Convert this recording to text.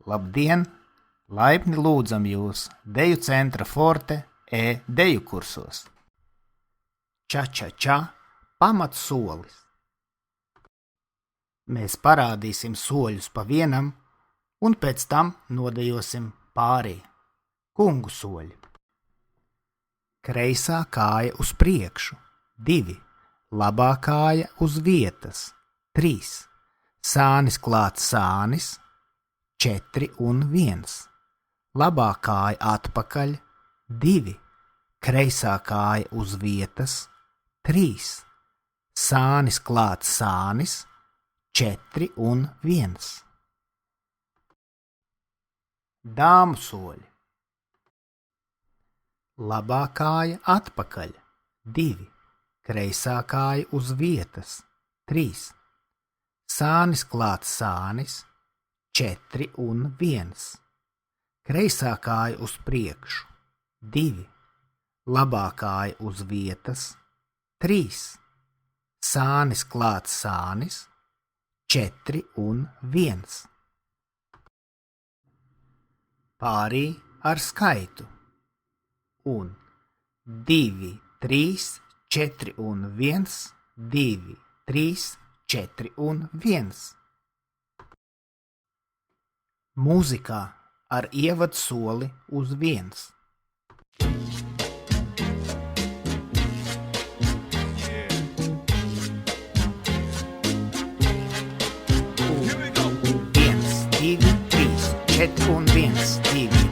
Labdien! Laipni lūdzam jūs Deju centra Forte deju kursos. Ča, pamat solis. Mēs parādīsim soļus pa vienam un pēc tam nodejosim pārī. Kungu soļi. Kreisā kāja uz priekšu. 2. Labā kāja uz vietas. 3. Sānis klāt sānis. 4 un 1. Labā kāja atpakaļ. 2. Kreisā kāja uz vietas. 3. Sānis klāt sānis. 4 un 1. Dāmu soļi. Labā kāja atpakaļ. 2. Kreisā kāja uz vietas. 3. Sānis klāt sānis. 4 un 1. Kreisā kāja uz priekšu. 2. Labā kāja uz vietas. 3. Sānis klāt sānis. 4 un 1. Pārī ar skaitu. Un 2, 3, 4 un 1, 2, 3, 4 un 1. Mūzikā ar ievadu soli uz 1. Un 1, 2, 3, 4 un 1, 2,